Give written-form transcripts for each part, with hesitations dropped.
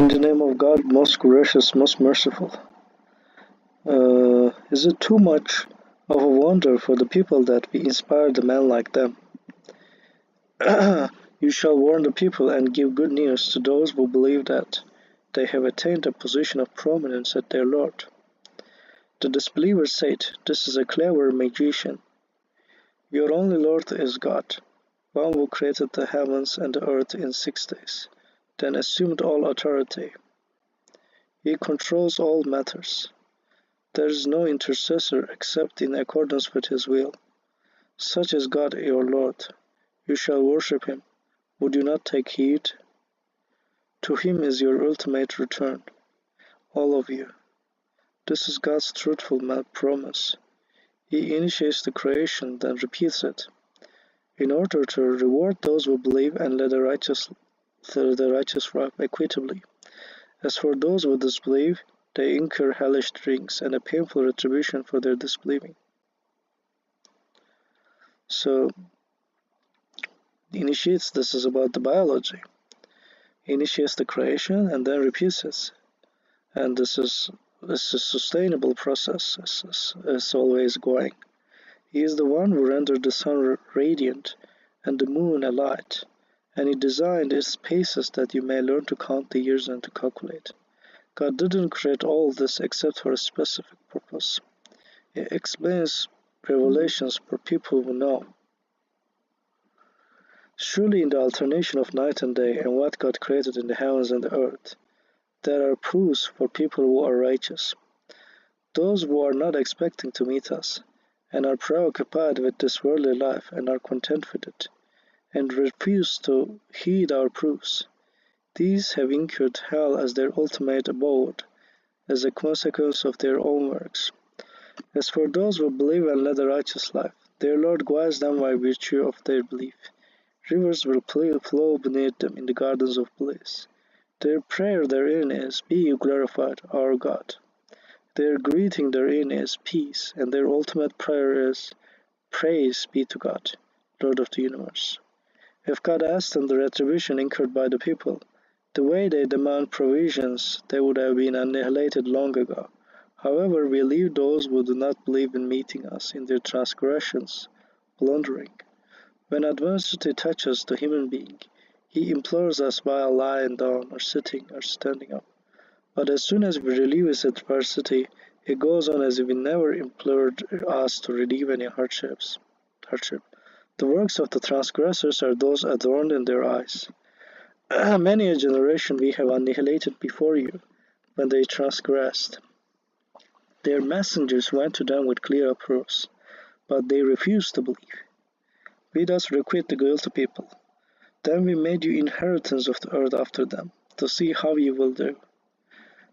In the name of God, most gracious, most merciful. Is it too much of a wonder for the people that we inspired a man like them? You shall warn the people and give good news to those who believe that they have attained a position of prominence at their Lord. The disbelievers said, "This is a clever magician." Your only Lord is God, one who created the heavens and the earth in 6 days, then assumed all authority. He controls all matters. There is no intercessor except in accordance with his will. Such is God your Lord. You shall worship him. Would you not take heed? To him is your ultimate return, all of you. This is God's truthful promise. He initiates the creation, then repeats it, in order to reward those who believe and let the righteous wrath equitably. As for those who disbelieve, they incur hellish drinks and a painful retribution for their disbelieving. So, this is about the biology. Initiates the creation and then repeats it. And this is a sustainable process, is always going. He is the one who rendered the sun radiant and the moon a light, and he designed its paces that you may learn to count the years and to calculate. God didn't create all this except for a specific purpose. He explains revelations for people who know. Surely in the alternation of night and day and what God created in the heavens and the earth, there are proofs for people who are righteous. Those who are not expecting to meet us, and are preoccupied with this worldly life and are content with it, and refuse to heed our proofs. These have incurred hell as their ultimate abode, as a consequence of their own works. As for those who believe and lead a righteous life, their Lord guides them by virtue of their belief. Rivers will flow beneath them in the gardens of bliss. Their prayer therein is, "Be you glorified, our God." Their greeting therein is peace, and their ultimate prayer is, "Praise be to God, Lord of the universe." If God asked them the retribution incurred by the people, the way they demand provisions, they would have been annihilated long ago. However, we leave those who do not believe in meeting us in their transgressions, blundering. When adversity touches the human being, he implores us while lying down or sitting or standing up. But as soon as we relieve his adversity, he goes on as if he never implored us to relieve any hardship. The works of the transgressors are those adorned in their eyes. Many a generation we have annihilated before you, when they transgressed. Their messengers went to them with clear proofs, but they refused to believe. We thus requite the guilty people. Then we made you inheritance of the earth after them, to see how you will do.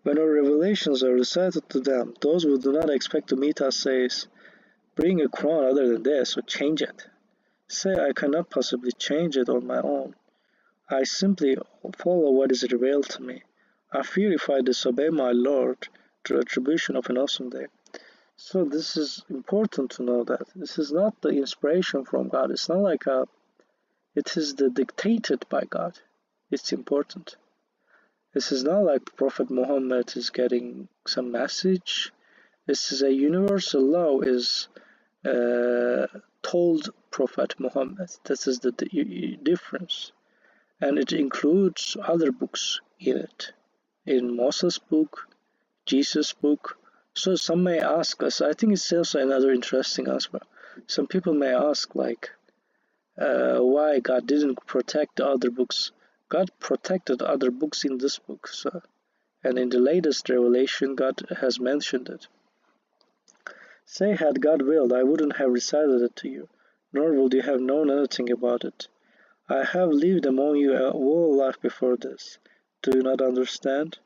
When our revelations are recited to them, those who do not expect to meet us says, "Bring a crown other than this, or change it." Say, "I cannot possibly change it on my own. I simply follow what is revealed to me. I fear if I disobey my Lord, the retribution of an awesome day." So this is important to know that this is not the inspiration from God. It's not like it is the dictated by God. It's important. This is not like Prophet Muhammad is getting some message. This is a universal law is told Prophet Muhammad. This is the difference. And it includes other books in it. In Moses' book, Jesus' book. So some may ask us, I think it's also another interesting aspect. Some people may ask like, why God didn't protect the other books. God protected other books in this book. And in the latest revelation, God has mentioned it. Say, had God willed, I wouldn't have recited it to you, nor would you have known anything about it. I have lived among you a whole life before this. Do you not understand?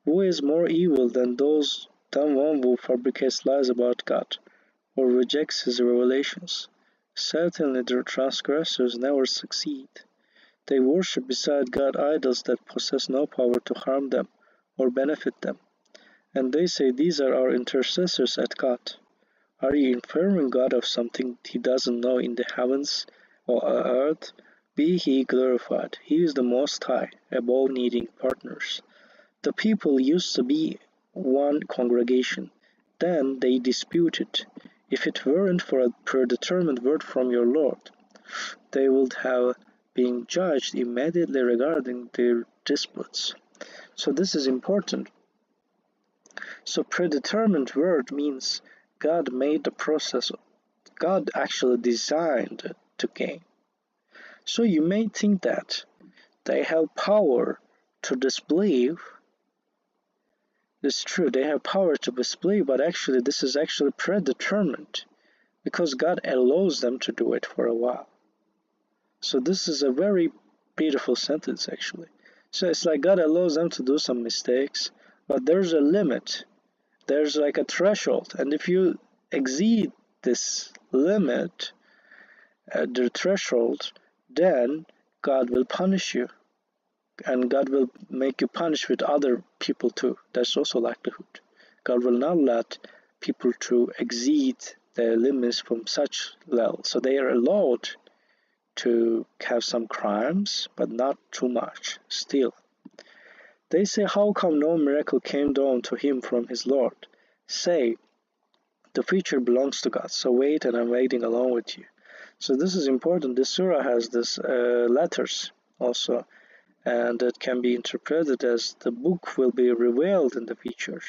Who is more evil than one who fabricates lies about God, or rejects his revelations? Certainly the transgressors never succeed. They worship beside God idols that possess no power to harm them or benefit them. And they say these are our intercessors at God. Are you informing God of something he doesn't know in the heavens or earth? Be he glorified. He is the Most High, above needing partners. The people used to be one congregation. Then they disputed. If it weren't for a predetermined word from your Lord, they would have been judged immediately regarding their disputes. So this is important. So predetermined word means God made the process, God actually designed the game. So you may think that they have power to disbelieve. It's true, they have power to disbelieve, but actually this is actually predetermined because God allows them to do it for a while. So this is a very beautiful sentence actually. So it's like God allows them to do some mistakes, but there's a limit. There's like a threshold, and if you exceed this limit, the threshold, then God will punish you, and God will make you punish with other people too. That's also likelihood. God will not let people to exceed their limits from such level. So they are allowed to have some crimes, but not too much still. They say, how come no miracle came down to him from his Lord? Say, the future belongs to God, so wait, and I'm waiting along with you. So this is important. This surah has this letters also, and it can be interpreted as the book will be revealed in the future.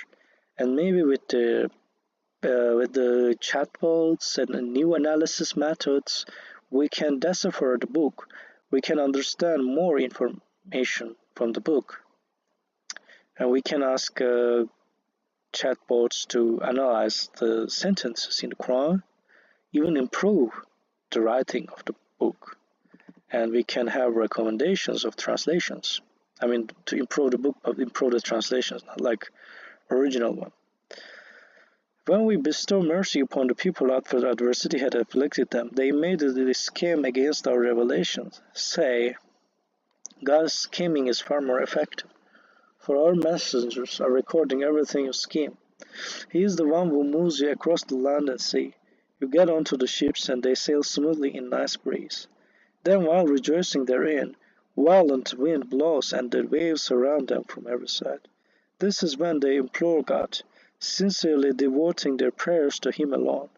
And maybe with the chatbots and new analysis methods, we can decipher the book. We can understand more information from the book. And we can ask chatbots to analyze the sentences in the Quran, even improve the writing of the book. And we can have recommendations of translations. I mean, to improve the book, improve the translations, not like original one. When we bestow mercy upon the people after adversity had afflicted them, they made a scheme against our revelations. Say, God's scheming is far more effective, for our messengers are recording everything you scheme. He is the one who moves you across the land and sea. You get onto the ships and they sail smoothly in nice breeze. Then while rejoicing therein, violent wind blows and the waves surround them from every side. This is when they implore God, sincerely devoting their prayers to Him alone.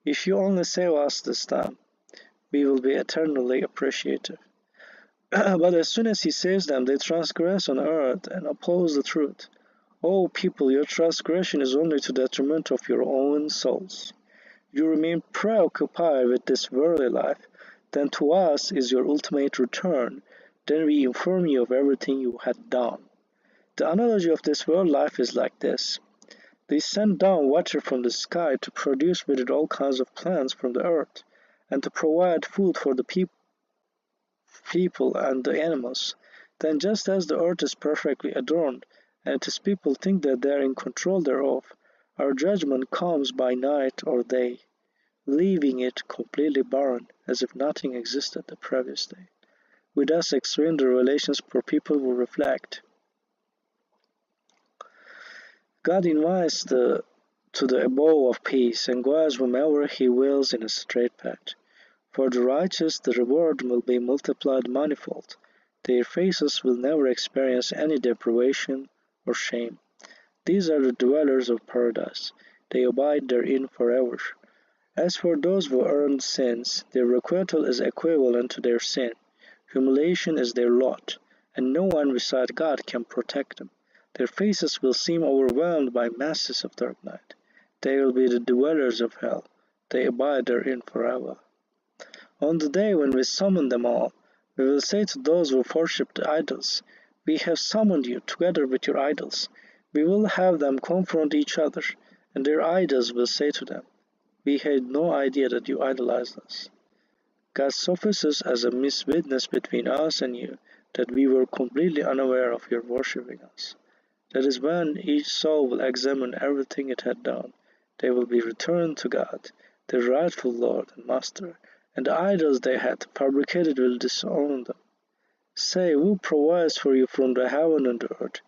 If you only save us this time, we will be eternally appreciative. But as soon as He saves them, they transgress on earth and oppose the truth. O people, your transgression is only to the detriment of your own souls. You remain preoccupied with this worldly life, then to us is your ultimate return. Then we inform you of everything you had done. The analogy of this world life is like this. They send down water from the sky to produce with it all kinds of plants from the earth, and to provide food for the people and the animals. Then just as the earth is perfectly adorned, and its people think that they are in control thereof, our judgment comes by night or day, leaving it completely barren, as if nothing existed the previous day. We thus explain the relations for people who reflect. God invites to the abode of peace and guides whomever He wills in a straight path. For the righteous the reward will be multiplied manifold. Their faces will never experience any deprivation or shame. These are the dwellers of paradise. They abide therein forever. As for those who earn sins, their requital is equivalent to their sin. Humiliation is their lot, and no one beside God can protect them. Their faces will seem overwhelmed by masses of dark night. They will be the dwellers of hell. They abide therein forever. On the day when we summon them all, we will say to those who worshipped idols, we have summoned you together with your idols. We will have them confront each other, and their idols will say to them, we had no idea that you idolized us. God suffices as a witness between us and you that we were completely unaware of your worshipping us. That is when each soul will examine everything it had done. They will be returned to God, their rightful Lord and Master, and the idols they had fabricated will disown them. Say, who provides for you from the heaven and the earth?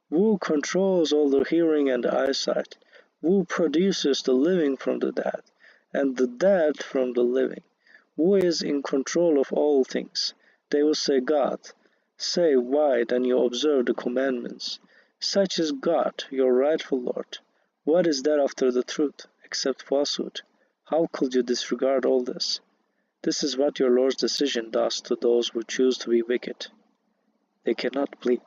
Who controls all the hearing and the eyesight? Who produces the living from the dead, and the dead from the living? Who is in control of all things? They will say, God. Say, why then you observe the commandments? Such is God, your rightful Lord. What is there after the truth, except falsehood? How could you disregard all this? This is what your Lord's decision does to those who choose to be wicked. They cannot believe.